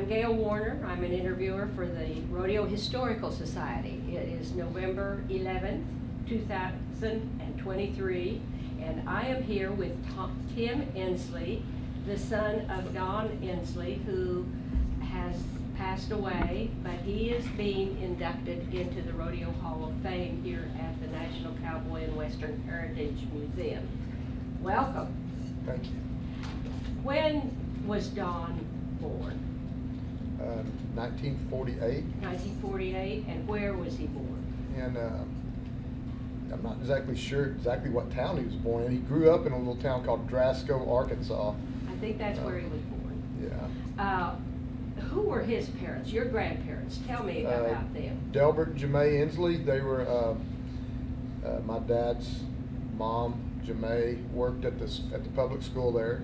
I'm Gail Warner. I'm an interviewer for the Rodeo Historical Society. It is November 11th, 2023, and I am here with Tim Endsley, the son of Don Endsley, who has passed away, but he is being inducted into the Rodeo Hall of Fame here at the National Cowboy and Western Heritage Museum. Welcome. Thank you. When was Don born? 1948. 1948, and where was he born? And I'm not exactly sure exactly what town he was born in. He grew up in a little town called Drasco, Arkansas. I think that's where he was born. Yeah. Who were his parents, your grandparents? Tell me about them. Delbert and Jemay Endsley. They were my dad's mom. Jemay worked at the public school there.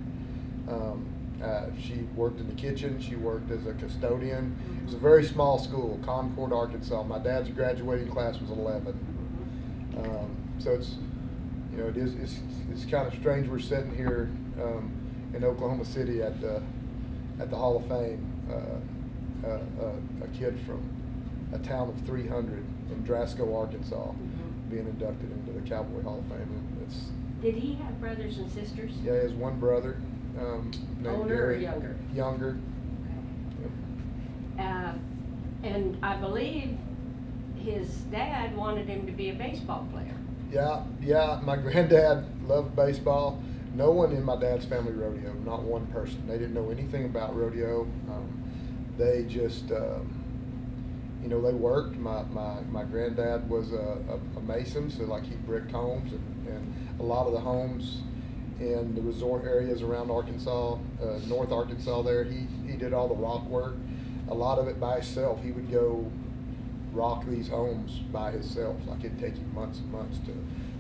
She worked in the kitchen. She worked as a custodian. It was a very small school, Concord, Arkansas. My dad's graduating class was 11. So it's, you know, it's kind of strange we're sitting here in Oklahoma City at the Hall of Fame. A kid from a town of 300 in Drasco, Arkansas, being inducted into the Cowboy Hall of Fame. Did he have brothers and sisters? Yeah, he has one brother. Older or younger? Younger. Okay. And I believe his dad wanted him to be a baseball player. Yeah. My granddad loved baseball. No one in my dad's family rodeoed, not one person. They didn't know anything about rodeo. They just, you know, they worked. My granddad was a mason, so like he bricked homes, and a lot of the homes in the resort areas around Arkansas, North Arkansas there, he did all the rock work. A lot of it by himself. He would go rock these homes by himself. Like it'd take him months and months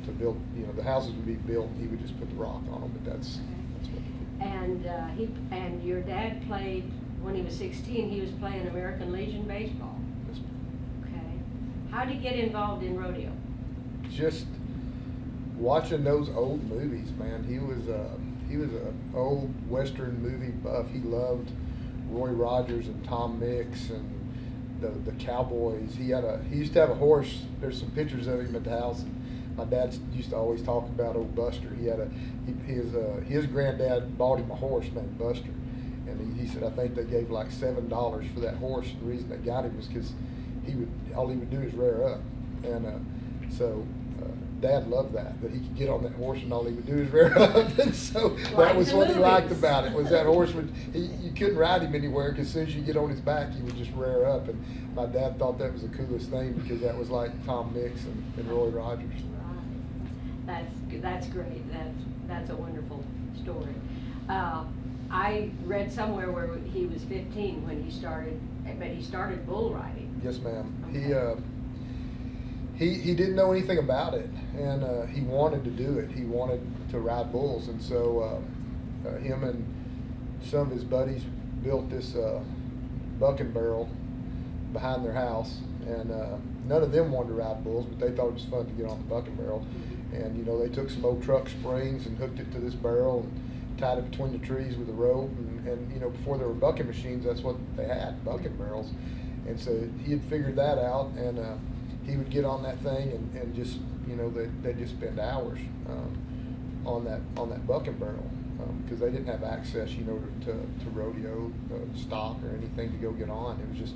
to build. You know, the houses would be built, and he would just put the rock on them. But that's what he did. And your dad played, when he was 16, he was playing American Legion baseball. Yes, ma'am. Okay. How did he get involved in rodeo? Just watching those old movies, man. He was a old Western movie buff. He loved Roy Rogers and Tom Mix and the Cowboys. He used to have a horse. There's some pictures of him at the house. My dad used to always talk about old Buster. His granddad bought him a horse named Buster, and he said I think they gave like $7 for that horse. And the reason they got him was because all he would do is rear up, and so Dad loved that he could get on that horse and all he would do is rear up, and so that was what he liked about it. Was that horse you couldn't ride him anywhere because as soon as you get on his back he would just rear up, and my dad thought that was the coolest thing because that was like Tom Mix and Roy Rogers. Right. That's great. That's a wonderful story. I read somewhere where he was 15 when he started, but he started bull riding. Yes, ma'am. Okay. He didn't know anything about it, and he wanted to do it. He wanted to ride bulls, and so him and some of his buddies built this bucking barrel behind their house, and none of them wanted to ride bulls, but they thought it was fun to get on the bucking barrel. And you know, they took some old truck springs and hooked it to this barrel and tied it between the trees with a rope, and you know, before there were bucking machines, that's what they had, bucking barrels. And so he had figured that out, and he would get on that thing and just, you know, they'd just spend hours on that bucking barrel because they didn't have access, you know, to rodeo stock or anything to go get on. It was just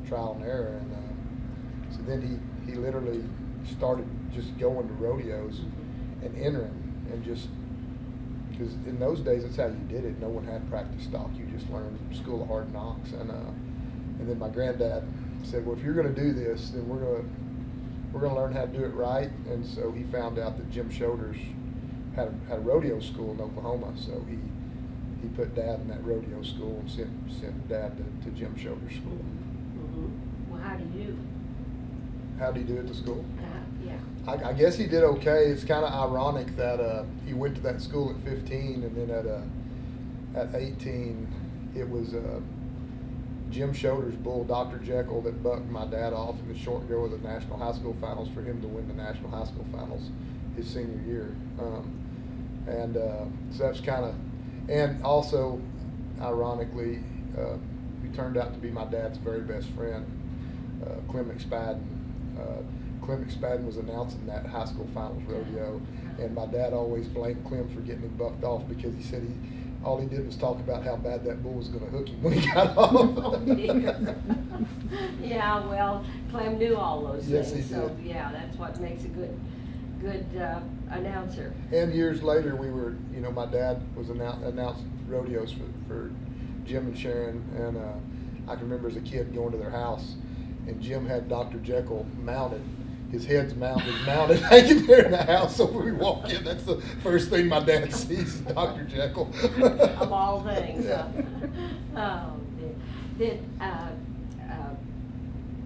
trial and error, and so then he literally started just going to rodeos and entering, and just because in those days that's how you did it. No one had practice stock. You just learned School of Hard Knocks, and then my granddad said, well, if you're going to do this, then we're going to learn how to do it right. And so he found out that Jim Shoulders had a rodeo school in Oklahoma, so he put Dad in that rodeo school and sent Dad to Jim Shoulders school. Well, how did you? How did he do at the school? Yeah. I guess he did okay. It's kind of ironic that he went to that school at 15, and then at 18, it was Jim Shoulders' bull, Dr. Jekyll, that bucked my dad off in the short go of the National High School Finals for him to win the National High School Finals his senior year. So that's kind of, and also, ironically, turned out to be my dad's very best friend, Clem McSpadden. Clem McSpadden was announcing that high school finals rodeo, and my dad always blamed Clem for getting him bucked off because he said all he did was talk about how bad that bull was going to hook him when he got off. Oh, dear. Yeah, well, Clem knew all those Yes, things, he so did. yeah, that's what makes a good announcer. And years later, we were, my dad was announced rodeos for Jim and Sharon, and I can remember as a kid going to their house, and Jim had Dr. Jekyll mounted. His head's mounted, hanging there in the house. So when we walk in, that's the first thing my dad sees is Dr. Jekyll. Of all things. Yeah. Oh, dear.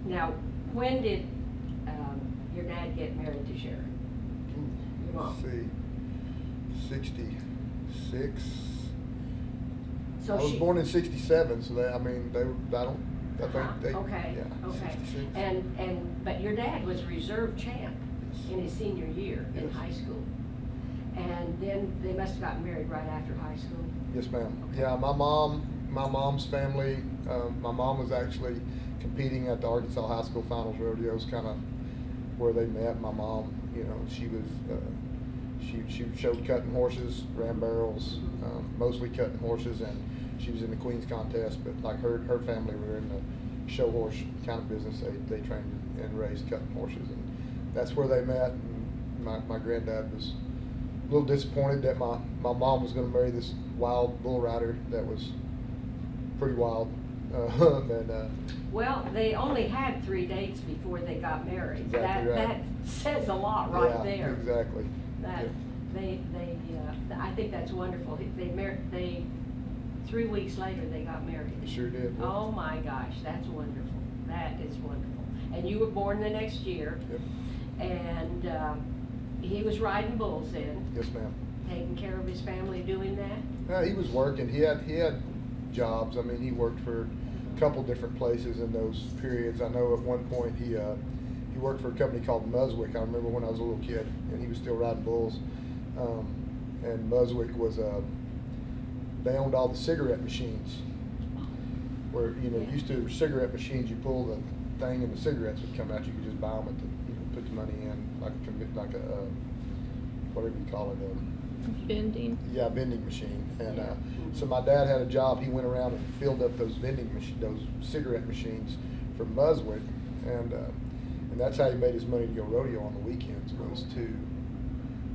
Now, when did your dad get married to Sharon? Your mom? Let's see, 66. So I was she- born in 67, so I think they, Okay, yeah, okay. 66. But your dad was reserve champ in his senior year in Yes. high school. And then they must have gotten married right after high school. Yes, ma'am. Yeah, my mom's family, my mom was actually competing at the Arkansas High School Finals Rodeos, kind of where they met. My mom, she was, she showed cutting horses, ran barrels, mostly cutting horses, and she was in the Queen's contest, but like her family were in the show horse kind of business. They trained and raised cutting horses, and that's where they met. And my granddad was a little disappointed that my mom was going to marry this wild bull rider that was pretty wild. Well, they only had 3 dates before they got married. Exactly right. That says a lot right Yeah, there. exactly. That Yeah. I think that's wonderful. They 3 weeks later they got married. They sure did. Yeah. Oh my gosh, that's wonderful. That is wonderful. And you were born the next year. Yep. And he was riding bulls then, Yes, ma'am. taking care of his family doing that. He was working. He had jobs. I mean, he worked for a couple different places in those periods. I know at one point he worked for a company called Muswick. I remember when I was a little kid, and he was still riding bulls. And Muswick was they owned all the cigarette machines. Where used to cigarette machines, you pull the thing and the cigarettes would come out. You could just buy them at the put the money in like a whatever you call it. Vending. Yeah, vending machine. And so my dad had a job. He went around and filled up those those cigarette machines for Muswick, and that's how he made his money to go rodeo on the weekends, was to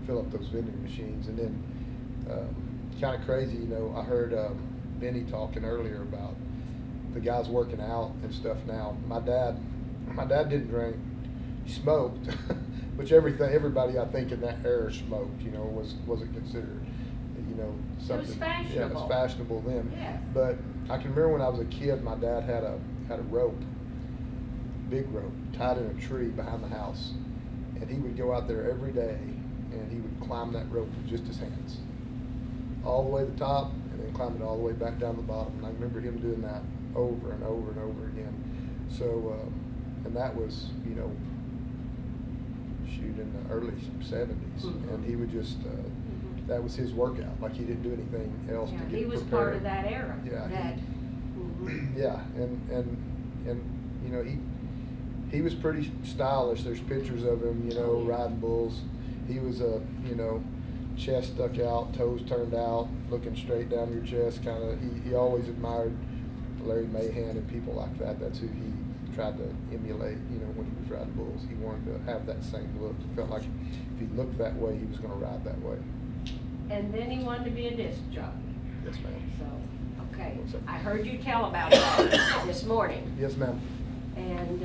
fill up those vending machines. And then kind of crazy, I heard Benny talking earlier about the guys working out and stuff now. My dad didn't drink. He smoked, which everybody I think in that era smoked, wasn't considered, something. It was fashionable. Yeah, it was fashionable then. Yeah. But I can remember when I was a kid, my dad had a rope, big rope, tied in a tree behind the house, and he would go out there every day, and he would climb that rope with just his hands, all the way to the top, and then climb it all the way back down to the bottom. And I remember him doing that over and over and over again. So, and that was, shoot, in the early 70s, Mhm. and he would just, that was his workout. Like, he didn't do anything else Yeah, to get he was prepared. part of that era. Yeah, Mhm. Yeah, and he was pretty stylish. There's pictures of him, Oh, yeah. riding bulls. He was chest stuck out, toes turned out, looking straight down your chest, kind of. He always admired Larry Mahan and people like that. That's who he tried to emulate, when he was riding bulls. He wanted to have that same look. He felt like if he looked that way, he was going to ride that way. And then he wanted to be a disc jockey. Yes, ma'am. So, okay, What's that? I heard you tell about that this morning. Yes, ma'am. And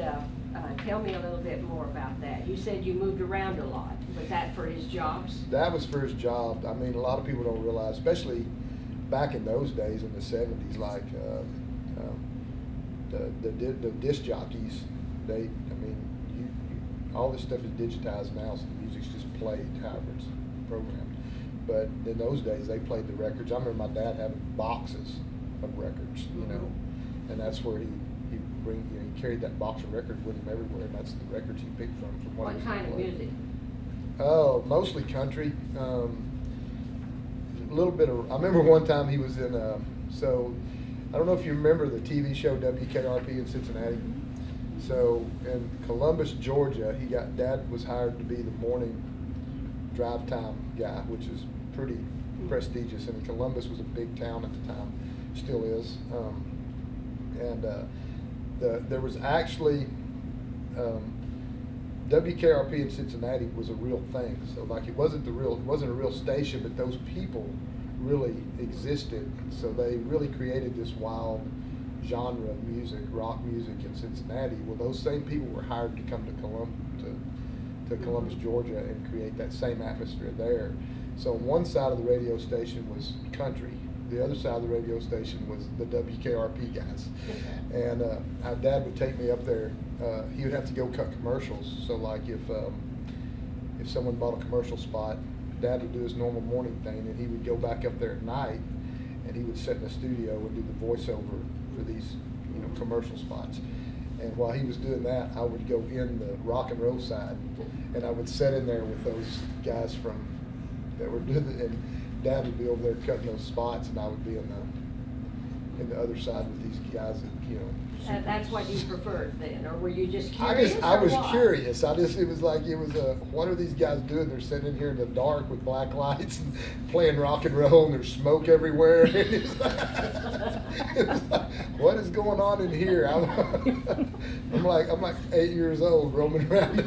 tell me a little bit more about that. You said you moved around a lot. Was that for his jobs? That was for his job. I mean, a lot of people don't realize, especially back in those days in the 70s, like the disc jockeys, all this stuff is digitized now, so the music's just played however it's programmed. But in those days, they played the records. I remember my dad having boxes of records, and that's where he carried that box of records with him everywhere, and that's the records he picked from what he What was kind of play. music? Oh, mostly country. A little bit of. I remember one time he was in. So I don't know if you remember the TV show WKRP in Cincinnati. So in Columbus, Georgia, Dad was hired to be the morning drive time guy, which is pretty prestigious. And Columbus was a big town at the time, still is. There was actually WKRP in Cincinnati was a real thing. So like it wasn't a real station, but those people really existed. So they really created this wild genre of music, rock music in Cincinnati. Well, those same people were hired to come to Columbus, Georgia, and create that same atmosphere there. So on one side of the radio station was country. The other side of the radio station was the WKRP guys. And our dad would take me up there. He would have to go cut commercials. So like if someone bought a commercial spot, Dad would do his normal morning thing, and he would go back up there at night, and he would sit in the studio and do the voiceover for these, commercial spots. And while he was doing that, I would go in the rock and roll side, and I would sit in there with those guys that were doing it, and Dad would be over there cutting those spots, and I would be in the other side with these guys that, That's what you preferred then, or were you just curious? I was curious. It was what are these guys doing? They're sitting in here in the dark with black lights and playing rock and roll, and there's smoke everywhere. And it was like, what is going on in here? I'm like 8 years old roaming around.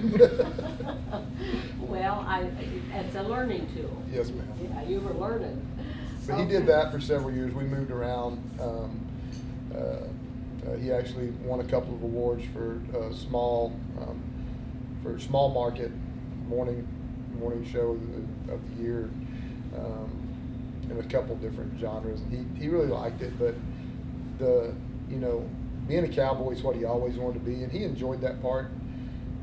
Well, it's a learning tool. Yes, ma'am. Yeah, you were learning. But he did that for several years. We moved around. He actually won a couple of awards for small market morning show of the year in a couple different genres. And he really liked it, but being a cowboy is what he always wanted to be, and he enjoyed that part,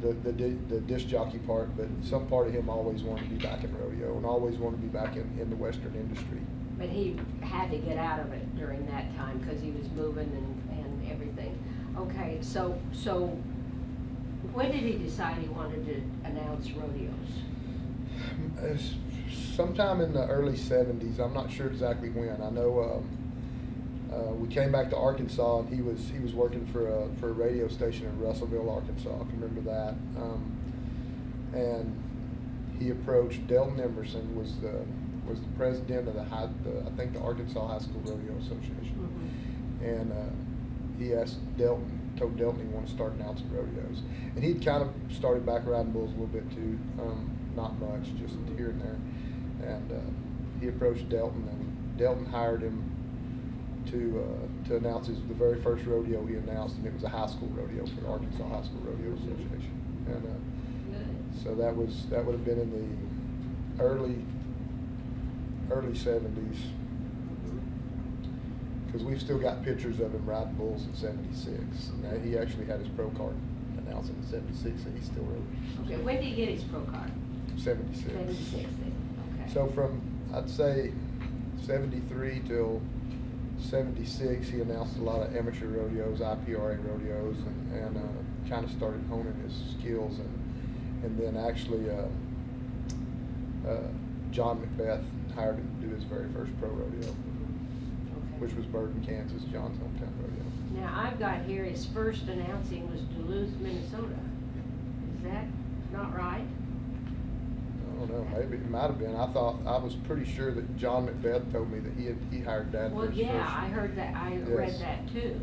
the disc jockey part. But some part of him always wanted to be back in rodeo and always wanted to be back in the Western industry. But he had to get out of it during that time because he was moving and everything. Okay, so when did he decide he wanted to announce rodeos? Sometime in the early 70s. I'm not sure exactly when. I know we came back to Arkansas, and he was working for a radio station in Russellville, Arkansas. I can remember that. And he approached Delton Emerson, was the president of I think the Arkansas High School Rodeo Association, and he told Delton he wanted to start announcing rodeos, and he'd kind of started back riding bulls a little bit too, not much, just here and there, and he approached Delton, and Delton hired him to announce the very first rodeo he announced, and it was a high school rodeo for the Arkansas High School Rodeo Association, and so that would have been in the early 70s, because we've still got pictures of him riding bulls in '76. He actually had his pro card announced in '76, and he still rode. Okay, when did he get his pro card? '76. '76 then, okay. So from, I'd say, '73 till '76, he announced a lot of amateur rodeos, IPRA rodeos, and kind of started honing his skills, and then actually John McBeth hired him to do his very first pro rodeo, which was Burton, Kansas, John's hometown rodeo. Now, I've got here his first announcing was Duluth, Minnesota. Is that not right? I don't know, maybe it might have been. I was pretty sure that John McBeth told me that he hired Dad for his first. Well, yeah, I heard that. I read that too.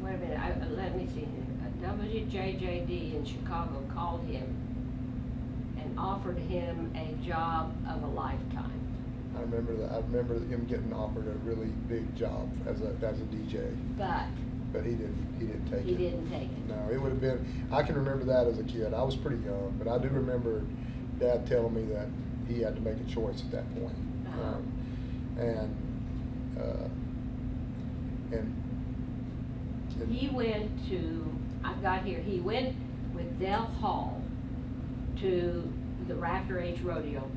Wait a minute. Let me see. WJJD in Chicago called him and offered him a job of a lifetime. I remember that. I remember him getting offered a really big job as a DJ. But he didn't take it. He didn't take it. No, it would have been. I can remember that as a kid. I was pretty young, but I do remember Dad telling me that he had to make a choice at that point. And he went to. I've got here. He went with Del Hall to the Rafter Age Rodeo.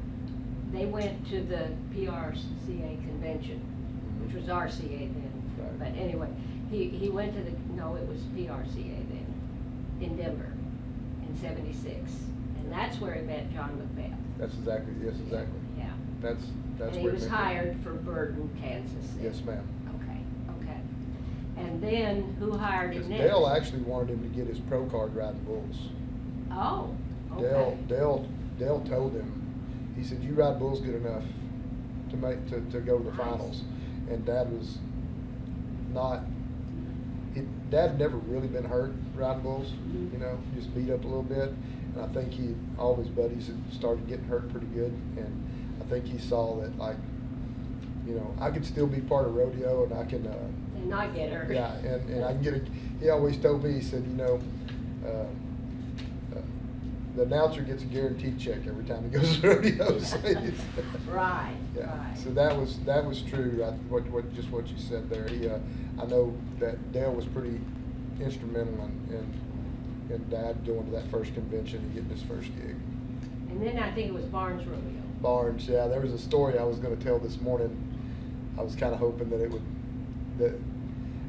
They went to the PRCA convention, which was RCA then. Right. But anyway, he went to it was PRCA then, in Denver, in '76. And that's where he met John McBeth. That's exactly. Yeah. That's and where he was hired for Burton, Kansas. Yes, ma'am. Okay. And then who hired him next? Dale actually wanted him to get his pro card riding bulls. Oh, okay. Dale told him, he said, you ride bulls good enough to go to the finals. And Dad was not, Dad had never really been hurt riding bulls, you know, just beat up a little bit. And I think all his buddies had started getting hurt pretty good. And I think he saw that, like, you know, I could still be part of rodeo, and I can and not get hurt. Yeah, and I can get he always told me, he said, you know, the announcer gets a guaranteed check every time he goes to rodeos. Right, Yeah. right. So that was true. Just what you said there. I know that Dale was pretty instrumental in Dad going to that first convention and getting his first gig. And then I think it was Barnes Rodeo. Barnes, yeah. There was a story I was going to tell this morning. I was kind of hoping that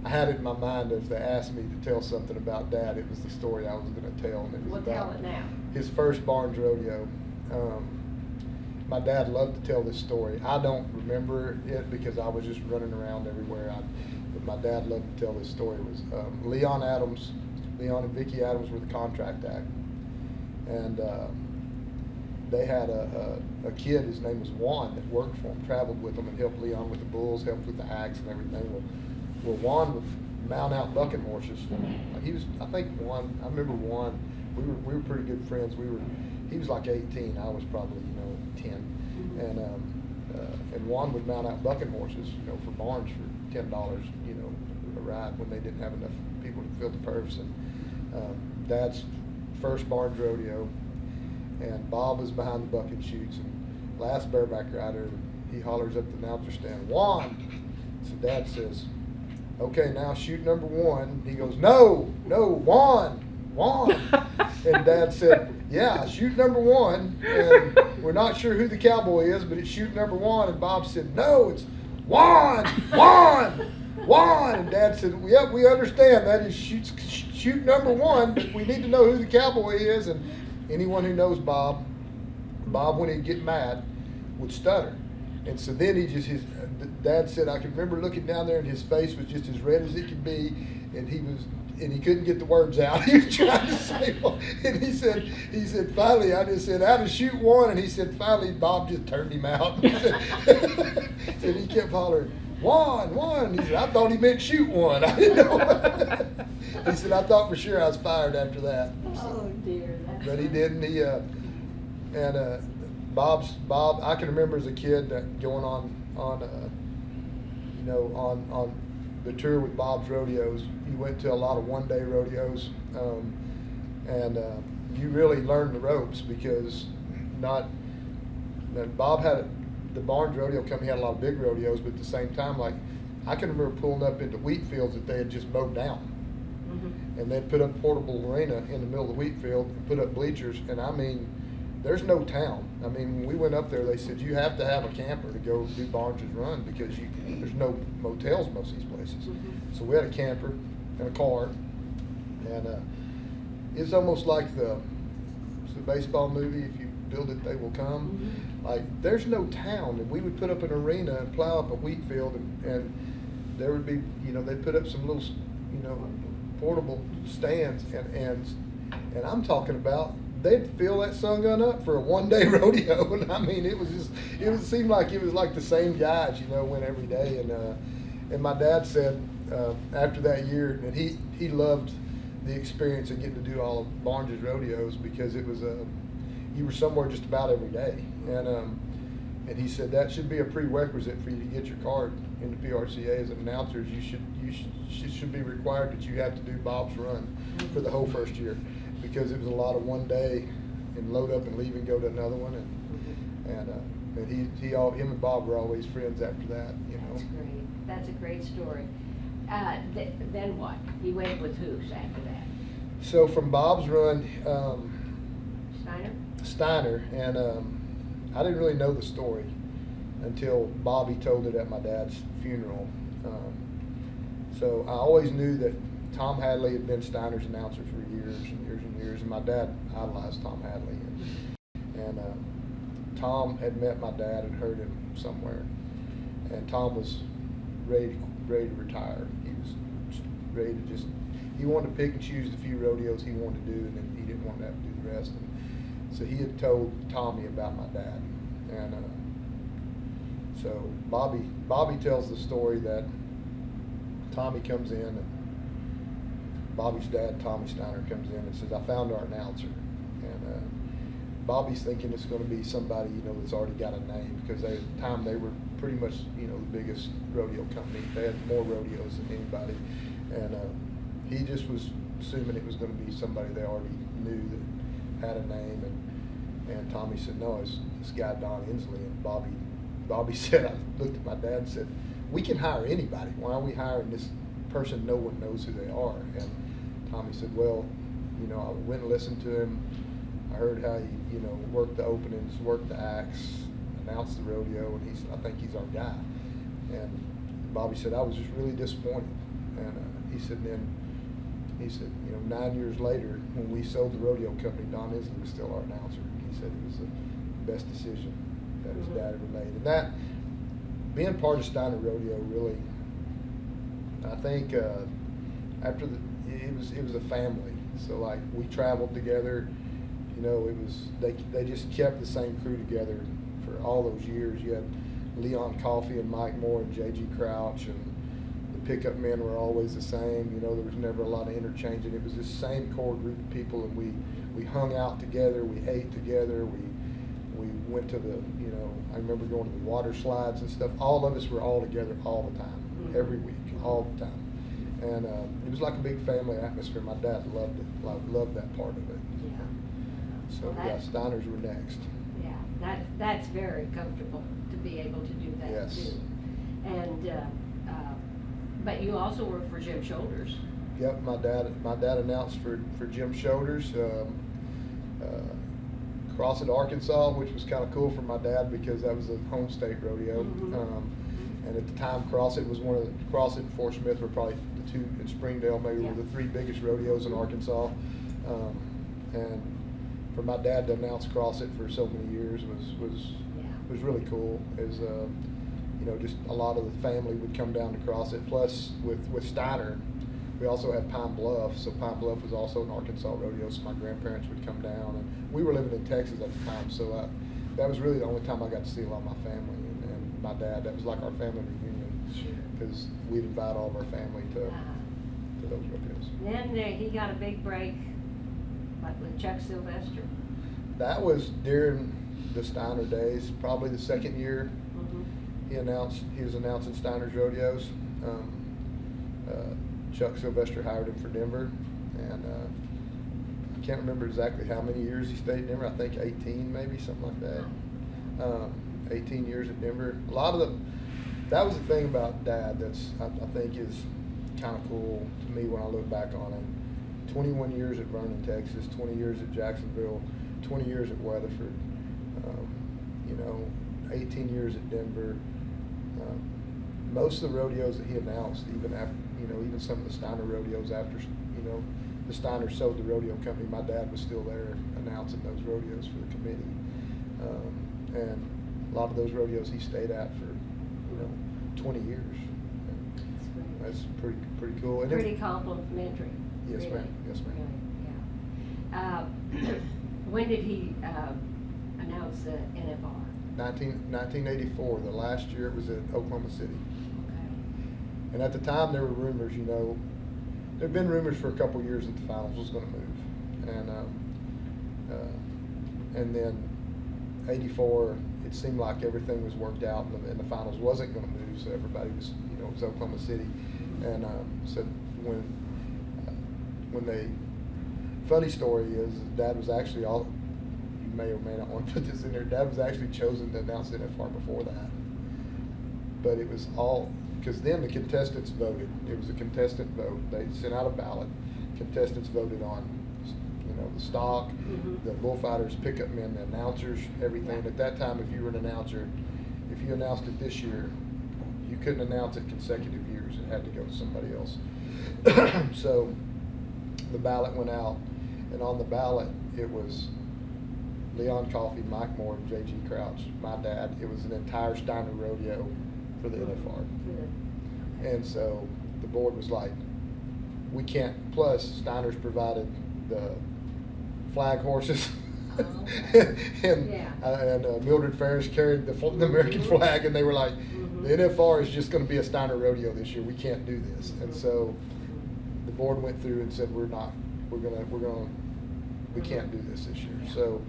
I had it in my mind that if they asked me to tell something about Dad, it was the story I was going to tell. And it was Well, about tell it now. his first Barnes Rodeo. My dad loved to tell this story. I don't remember it because I was just running around everywhere. But my dad loved to tell this story. It was Leon and Vicki Adams were the contract act. And they had a kid, his name was Juan, that worked for him, traveled with them and helped Leon with the bulls, helped with the acts and everything. Well, Juan would mount out bucking horses. I remember Juan, we were pretty good friends. He was like 18, I was probably, 10. And Juan would mount out bucking horses, for Barnes for $10, a ride when they didn't have enough people to fill the purse. And Dad's first Barnes Rodeo, and Bob was behind the bucking chutes, and last bareback rider, he hollers up the announcer stand, Juan! So Dad says, okay, now shoot number one. He goes, no, Juan. And Dad said, yeah, shoot number one. And we're not sure who the cowboy is, but it's shoot number one. And Bob said, no, it's Juan. And Dad said, yep, we understand that is shoot number one, but we need to know who the cowboy is. And anyone who knows Bob, when he'd get mad, would stutter. And so then Dad said, I can remember looking down there and his face was just as red as it could be, and he couldn't get the words out. He was trying to say, and he said, finally, I just said, how to shoot one, and he said, finally, Bob just turned him out. He said, he kept hollering, one. He said, I thought he meant shoot one. I didn't know. He said, I thought for sure I was fired after that. Oh dear. But he didn't. Bob, I can remember as a kid that going on the tour with Bob's Rodeos. You went to a lot of one-day rodeos, and you really learned the ropes because Bob had the Barnes Rodeo company had a lot of big rodeos, but at the same time, like I can remember pulling up into wheat fields that they had just mowed down, and they'd put up a portable arena in the middle of the wheat field and put up bleachers, and I mean, there's no town. I mean, when we went up there, they said you have to have a camper to go do Barnes's Run because there's no motels most of these places. So we had a camper and a car, and it's almost like the baseball movie, if you build it, they will come. Like, there's no town, and we would put up an arena and plow up a wheat field, and there would be, they'd put up some little, portable stands, and I'm talking about, they'd fill that sun gun up for a one-day rodeo, and I mean, it seemed like it was like the same guys, went every day, and my dad said after that year that he loved the experience of getting to do all of Barnes's rodeos because it was you were somewhere just about every day, and he said that should be a prerequisite for you to get your card in the PRCA as an announcer. You should be required that you have to do Bob's Run for the whole first year. Because it was a lot of one day and load up and leave and go to another one, and him and Bob were always friends after that. That's great. That's a great story. Then what? He went with who after that? So from Bob's Run, Steiner, and I didn't really know the story until Bobby told it at my dad's funeral. So I always knew that Tom Hadley had been Steiner's announcer for years and years and years, and my dad idolized Tom Hadley. And Tom had met my dad and heard him somewhere, and Tom was ready to retire. He was ready to just, he wanted to pick and choose the few rodeos he wanted to do, and then he didn't want to have to do the rest. And so he had told Tommy about my dad, and so Bobby tells the story that Tommy comes in, and Bobby's dad, Tommy Steiner, comes in and says, "I found our announcer." And Bobby's thinking it's going to be somebody, you know, that's already got a name, because at the time they were pretty much, you know, the biggest rodeo company. They had more rodeos than anybody, and he just was assuming it was going to be somebody they already knew that had a name. And Tommy said, "No, it's this guy Don Endsley." And Bobby said, I looked at my dad and said, "We can hire anybody. Why are we hiring this person no one knows who they are?" And Tommy said, "Well, you know, I went and listened to him. I heard how he, you know, worked the openings, worked the acts, announced the rodeo, and he said, I think he's our guy." And Bobby said, "I was just really disappointed." And he said, you know, 9 years later, when we sold the rodeo company, Don Endsley was still our announcer. He said it was the best decision that his dad ever made. And that, being part of Steiner Rodeo, really, I think after it was a family. So like, we traveled together. You know, it was, they just kept the same crew together for all those years. You had Leon Coffey and Mike Moore and J.G. Crouch, and the pickup men were always the same. You know, there was never a lot of interchanging. It was the same core group of people, and we hung out together. We ate together. We went to the, you know, I remember going to the water slides and stuff. All of us were all together all the time, every week, all the time. And it was like a big family atmosphere. My dad loved it. Loved that part of it. Yeah. So Well, yeah, Steiners were next. Yeah, that's very comfortable to be able to do that Yes. too. And but you also work for Jim Shoulders. Yep, my dad announced for Jim Shoulders, Crossett, Arkansas, which was kind of cool for my dad because that was a home state rodeo. And at the time, Crossett was Crossett and Fort Smith were probably the two, in Springdale maybe, were the three biggest rodeos in Arkansas. And for my dad to announce Crossett for so many years was really cool. As you know, just a lot of the family would come down to Crossett. Plus, with Steiner, we also had Pine Bluff. So Pine Bluff was also an Arkansas rodeo. So my grandparents would come down, and we were living in Texas at the time. So that was really the only time I got to see a lot of my family and my dad. That was like our family reunion, because we'd invite all of our family to those rodeos. Then he got a big break, like with Chuck Sylvester. That was during the Steiner days, probably the second year. He was announcing Steiner's Rodeos. Chuck Sylvester hired him for Denver, and I can't remember exactly how many years he stayed in Denver. I think 18 maybe, something like that. 18 years at Denver. A lot of that was the thing about Dad that's I think is kind of cool to me when I look back on it. 21 years at Vernon, Texas, 20 years at Jacksonville, 20 years at Weatherford, you know, 18 years at Denver. Most of the rodeos that he announced, even after, you know, even some of the Steiner rodeos after, you know, the Steiner sold the rodeo company, my dad was still there announcing those rodeos for the committee. And a lot of those rodeos he stayed at for, you know, 20 years. And that's pretty cool. And Pretty complimentary. Yes, really. ma'am. Yes, ma'am. Really, yeah. When did he announce the NFR? 1984, the last year it was at Oklahoma City. Okay. And at the time there were rumors, you know, there had been rumors for a couple of years that the finals was going to move. And then 84, it seemed like everything was worked out and the finals wasn't going to move, so everybody was, you know, it was Oklahoma City. And so when they, funny story is, Dad was actually you may or may not want to put this in there, Dad was actually chosen to announce the NFR before that. But it was all, because then the contestants voted. It was a contestant vote. They sent out a ballot. Contestants voted on, you know, the stock, the bullfighters, pickup men, the announcers, everything. At that time, if you were an announcer, if you announced it this year, you couldn't announce it consecutive years. It had to go to somebody else. So the ballot went out, and on the ballot, it was Leon Coffey, Mike Moore, and J.G. Crouch, my dad. It was an entire Steiner rodeo for the NFR. And so the board was like, we can't, plus Steiner's provided the flag horses. Okay. and Yeah. Mildred Ferris carried the American flag, and they were like, the NFR is just going to be a Steiner Rodeo this year. We can't do this. And so the board went through and said, we can't do this year. Yeah. So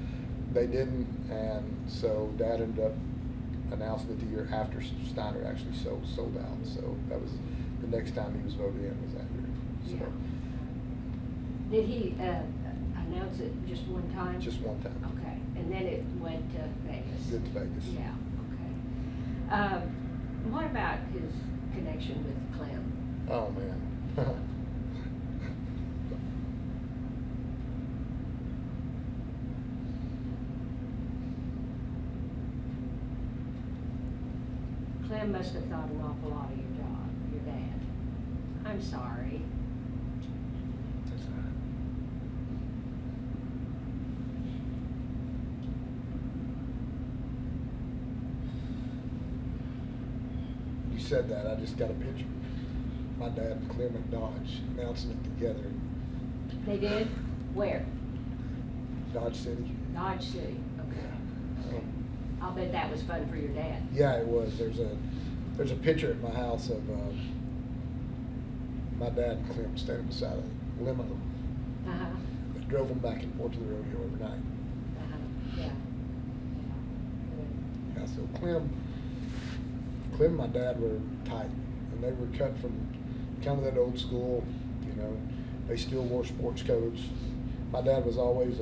they didn't, and so Dad ended up announcing it the year after Steiner actually sold out. So that was the next time he was voted in was that year. So. Yeah. Did he announce it just one time? Just one time. Okay, and then it went to Vegas? Went to Vegas. Yeah, okay. What about his connection with Clem? Oh, man. Clem must have thought an awful lot of your dad. I'm sorry. You said that, I just got a picture. My dad and Clem at Dodge announcing it together. They did? Where? Dodge City. Dodge City, okay. Um, I'll bet that was fun for your dad. Yeah, it was. There's a picture at my house of my dad and Clem standing beside a limo Uh-huh, that drove them back and forth to the rodeo every night. uh-huh, yeah. Yeah, Yeah, so Clem and my dad were tight, and they were cut from kind of that old school, you know, they still wore sports coats. My dad was always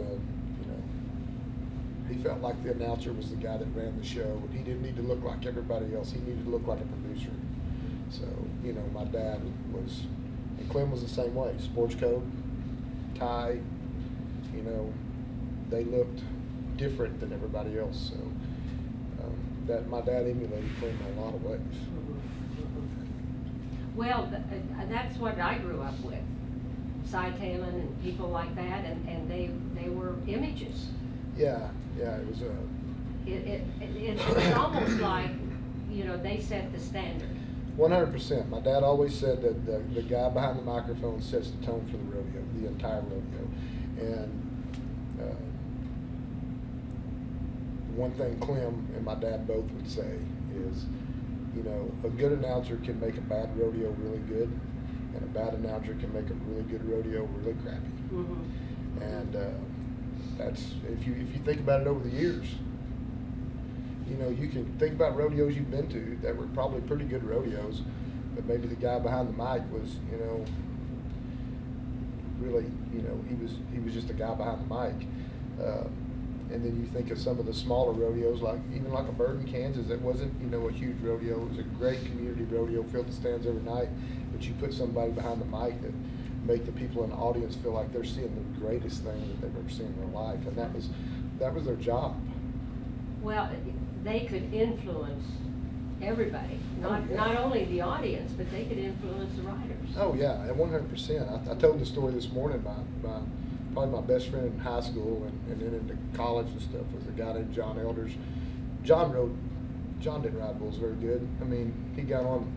he felt like the announcer was the guy that ran the show, and he didn't need to look like everybody else. He needed to look like a producer. So, you know, my dad was, and Clem was the same way, sports coat, tie, you know, they looked different than everybody else. So that my dad emulated Clem in a lot of ways. Well, that's what I grew up with, Cy Talon and people like that, and they were images. Yeah, it was It's almost like, you know, they set the standard. 100%. My dad always said that the guy behind the microphone sets the tone for the rodeo, the entire rodeo. And one thing Clem and my dad both would say is, you know, a good announcer can make a bad rodeo really good, and a bad announcer can make a really good rodeo really crappy. Mm-hmm. And that's, if you think about it over the years, you know, you can think about rodeos you've been to that were probably pretty good rodeos, but maybe the guy behind the mic was, you know, really, you know, he was just a guy behind the mic. And then you think of some of the smaller rodeos, like even like a Burton, Kansas, that wasn't, you know, a huge rodeo. It was a great community rodeo, filled the stands every night, but you put somebody behind the mic that make the people in the audience feel like they're seeing the greatest thing that they've ever seen in their life, and that was their job. Well, they could influence everybody, not only the audience, but they could influence the riders. Oh yeah, at 100%. I told the story this morning. Probably my best friend in high school and then into college and stuff was a guy named John Elders. John didn't ride bulls very good. I mean, he got on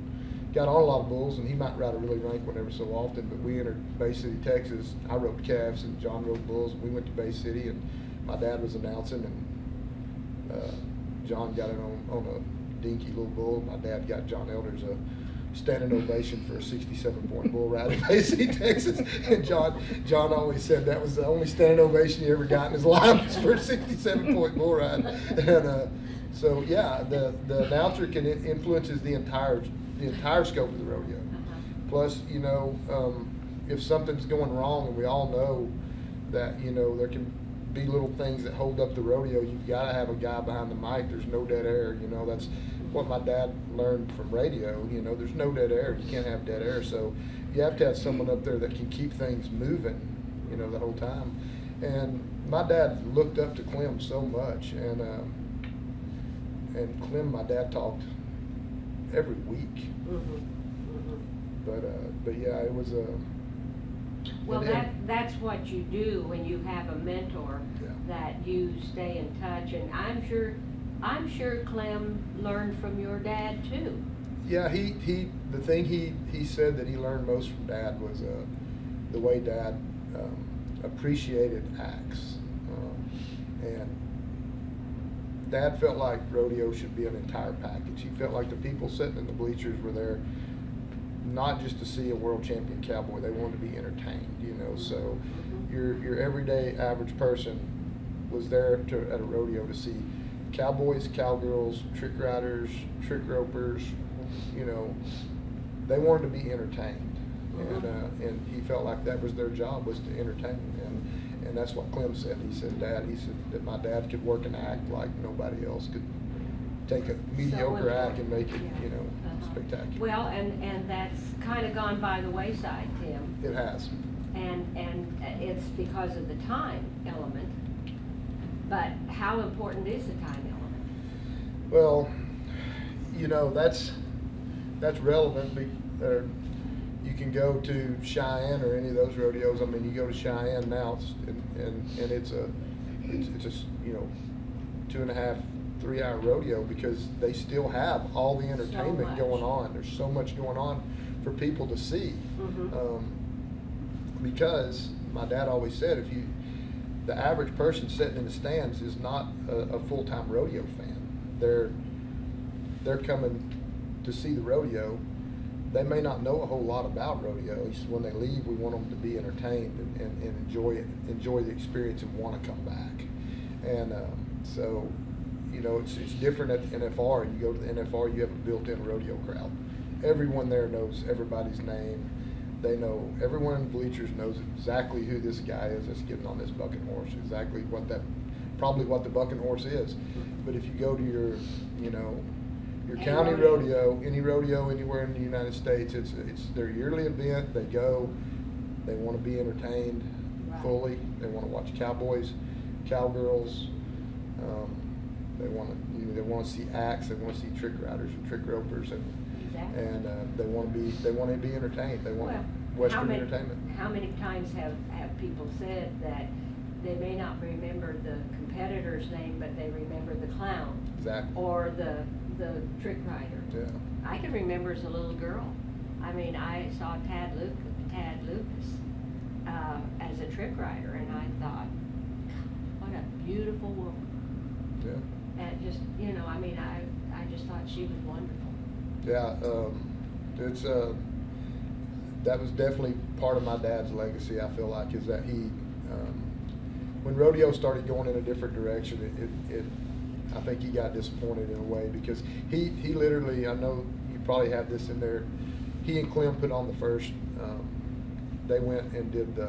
a lot of bulls, and he might ride a really rank one every so often, but we entered Bay City, Texas. I rode calves and John rode bulls. We went to Bay City, and my dad was announcing, and John got it on a dinky little bull. My dad got John Elders a standing ovation for a 67-point bull ride in Bay City, Texas. And John always said that was the only standing ovation he ever got in his life was for a 67-point bull ride. And so yeah, the announcer can influences the entire scope of the rodeo. Plus, you know, if something's going wrong, and we all know that, you know, there can be little things that hold up the rodeo, you've got to have a guy behind the mic. There's no dead air. You know, that's what my dad learned from radio. You know, there's no dead air. You can't have dead air. So you have to have someone up there that can keep things moving, you know, the whole time. And my dad looked up to Clem so much, and Clem, my dad talked every week. But yeah, it was a. Well, that's what you do when you have a mentor, that you stay in touch, and I'm sure Clem learned from your dad too. Yeah, the thing he said that he learned most from Dad was the way Dad appreciated acts, and Dad felt like rodeo should be an entire package. He felt like the people sitting in the bleachers were there not just to see a world champion cowboy, they wanted to be entertained, you know. So your everyday average person was there at a rodeo to see cowboys, cowgirls, trick riders, trick ropers, you know. They wanted to be entertained, and he felt like that was their job, was to entertain. And that's what Clem said. He said that my dad could work an act like nobody else could. Take a mediocre act and make it, you know, spectacular. Well, and that's kind of gone by the wayside, Tim. It has. And it's because of the time element. But how important is the time element? Well, you know, that's relevant. You can go to Cheyenne or any of those rodeos. I mean, you go to Cheyenne now, and it's a you know, 2.5, 3 hour rodeo, because they still have all the entertainment going on. There's so much going on for people to see. Because my dad always said, the average person sitting in the stands is not a full-time rodeo fan. They're coming to see the rodeo. They may not know a whole lot about rodeo. He said, when they leave, we want them to be entertained and enjoy the experience and want to come back. And so, you know, it's different at the NFR. You go to the NFR, you have a built-in rodeo crowd. Everyone there knows everybody's name. They know, everyone in the bleachers knows exactly who this guy is that's getting on this bucking horse, exactly probably what the bucking horse is. But if you go to your county rodeo, any rodeo anywhere in the United States, it's their yearly event. They go, they want to be entertained fully. They want to watch cowboys, cowgirls. They want to see acts. They want to see trick riders and trick ropers, and they want to be entertained. They want Western entertainment. How many times have people said that they may not remember the competitor's name, but they remember the clown, exactly, or the trick rider? Yeah. I can remember as a little girl. I mean, I saw Tad Lucas as a trick rider, and I thought, what a beautiful woman. Yeah. And just, you know, I mean, I just thought she was wonderful. Yeah, it's that was definitely part of my dad's legacy. I feel like is that he, when rodeo started going in a different direction, I think he got disappointed in a way, because he literally, I know you probably have this in there. He and Clem put on the first. They went and did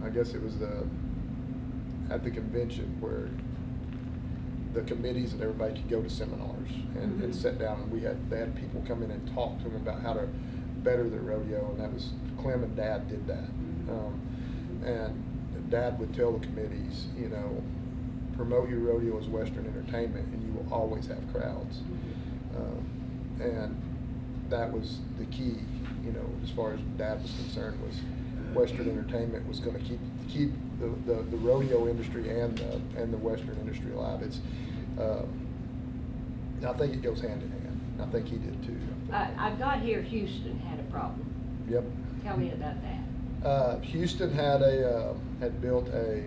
I guess it was at the convention where the committees and everybody could go to seminars and sit down, and they had people come in and talk to them about how to better their rodeo, and that was Clem and Dad did that. And Dad would tell the committees, you know, promote your rodeo as Western entertainment, and you will always have crowds. And that was the key, you know, as far as Dad was concerned, was Western entertainment was going to keep the rodeo industry and the Western industry alive. I think it goes hand in hand. I think he did too. I've got here Houston had a problem. Yep. Tell me about that. Houston had built a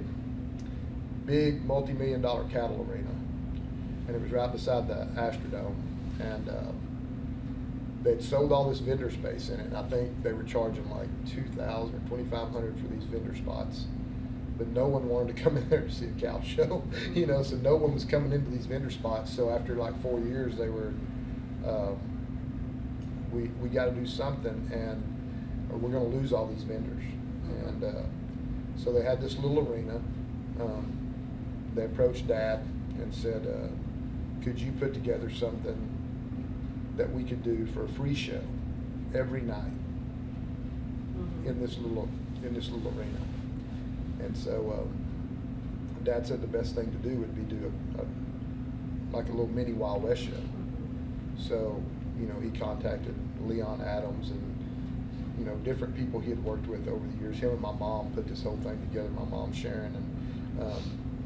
big multi-million-dollar cattle arena, and it was right beside the Astrodome, and they'd sold all this vendor space in it, and I think they were charging like $2,000 or $2,500 for these vendor spots, but no one wanted to come in there to see a cow show, you know, so no one was coming into these vendor spots. So after like 4 years, they were, we got to do something, or we're going to lose all these vendors. And so they had this little arena. They approached Dad and said, could you put together something that we could do for a free show every night in this little arena? And so Dad said the best thing to do would be do like a little mini Wild West show. So, you know, he contacted Leon Adams and, you know, different people he had worked with over the years. Him and my mom put this whole thing together, my mom Sharon, and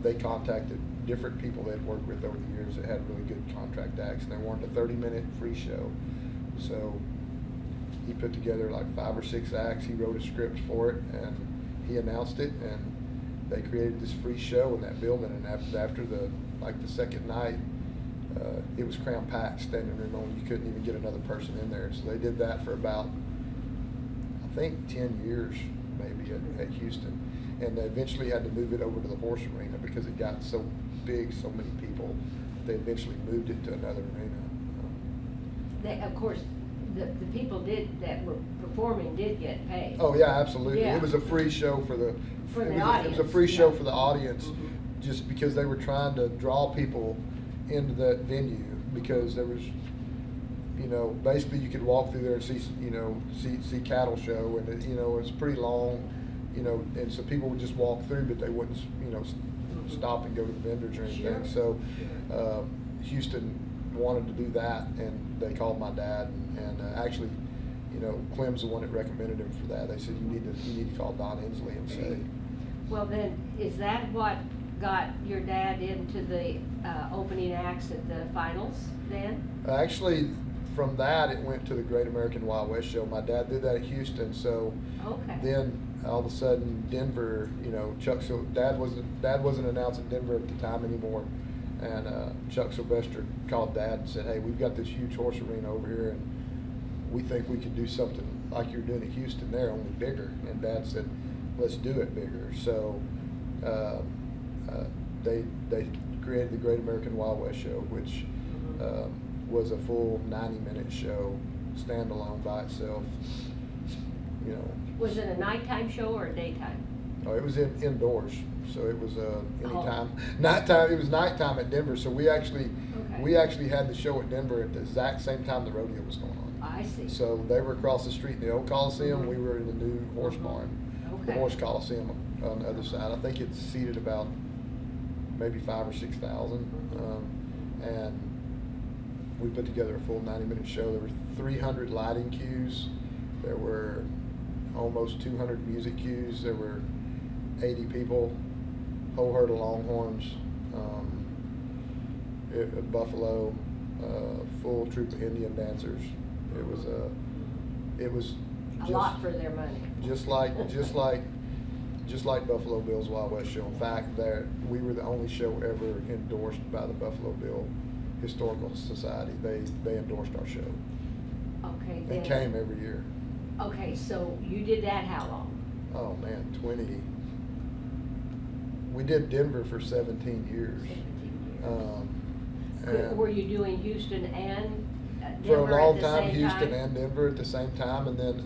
they contacted different people they'd worked with over the years that had really good contract acts, and they wanted a 30-minute free show. So he put together like 5 or 6 acts. He wrote a script for it, and he announced it, and they created this free show in that building. And after the second night, it was cram packed, standing room only. You couldn't even get another person in there. So they did that for about, I think, 10 years maybe at Houston, and they eventually had to move it over to the horse arena because it got so big, so many people. They eventually moved it to another arena. Of course, the people that were performing did get paid. Oh yeah, absolutely. Yeah. It was a free show for the audience. It was a free show Yeah. for the audience, Mhm. just because they were trying to draw people into that venue, because there was, basically you could walk through there and see cattle show, and it's pretty long, and so people would just walk through, but they wouldn't, stop and go to the vendors or anything. Sure. So Houston wanted to do that, and they called my dad, and actually, Clem's the one that recommended him for that. They said you need to call Don Endsley and say. Well, then, is that what got your dad into the opening acts at the finals then? Actually, from that it went to the Great American Wild West show. My dad did that at Houston, so Okay. then all of a sudden Denver, Dad wasn't announcing Denver at the time anymore, and Chuck Sylvester called Dad and said, "Hey, we've got this huge horse arena over here, and we think we could do something like you're doing at Houston there, only bigger." And Dad said, "Let's do it bigger." So they created the Great American Wild West show, which was a full 90-minute show, standalone by itself. Was it a nighttime show or a daytime? Oh, it was indoors, so it was anytime. Oh. Nighttime. It was nighttime at Denver, so we actually Okay. had the show at Denver at the exact same time the rodeo was going on. I see. So they were across the street in the old Coliseum. Mhm. We were in the new horse barn, the Okay. horse Coliseum on the other side. I think it's seated about maybe 5,000 or 6,000, and we put together a full 90-minute show. There were 300 lighting cues. There were almost 200 music cues. There were 80 people, whole herd of longhorns, buffalo, full troop of Indian dancers. It was A lot for their money. just like Buffalo Bill's Wild West show. In fact, we were the only show ever endorsed by the Buffalo Bill Historical Society. They endorsed our show. Okay. They then- came every year. Okay, so you did that how long? Oh man, 20. We did Denver for 17 years. 17 years. And Were you doing Houston and for Denver a long at the time, same Houston time? and Denver at the same time, and then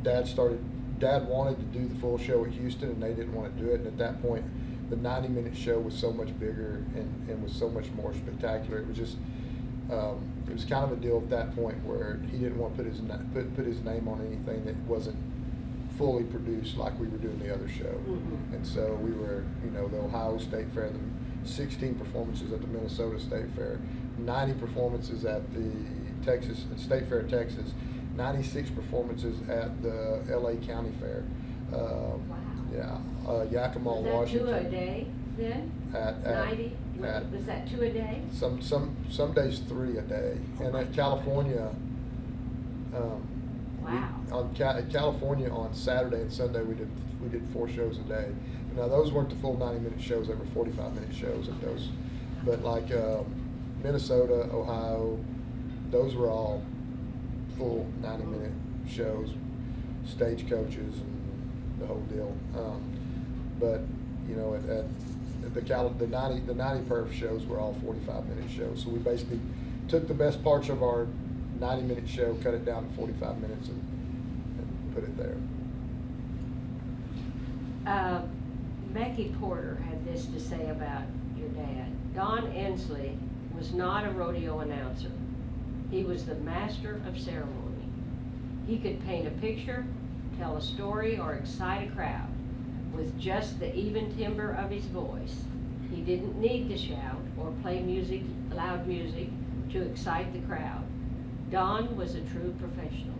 Dad wanted to do the full show at Houston, and they didn't want to do it. And at that point, the 90-minute show was so much bigger and was so much more spectacular. It was just it was kind of a deal at that point where he didn't want to put his name on anything that wasn't fully produced like we were doing the other show. Mhm. And so we were, the Ohio State Fair, the 16 performances at the Minnesota State Fair, 90 performances at the Texas State Fair, Texas, 96 performances at the LA County Fair. Wow. Yeah, Yakima, Was that Washington. 2 a day then? 90? at- Was that 2 a day? Some days 3 a day, and at California. Wow. At California on Saturday and Sunday we did 4 shows a day. Now those weren't the full 90-minute shows; they were 45-minute shows at those. But like Minnesota, Ohio, those were all full 90-minute shows, stagecoaches and the whole deal. But at the 90 perf shows were all 45-minute shows. So we basically took the best parts of our 90-minute show, cut it down to 45 minutes, and put it there. Becky Porter had this to say about your dad. Don Endsley was not a rodeo announcer. He was the master of ceremony. He could paint a picture, tell a story, or excite a crowd with just the even timbre of his voice. He didn't need to shout or play loud music to excite the crowd. Don was a true professional,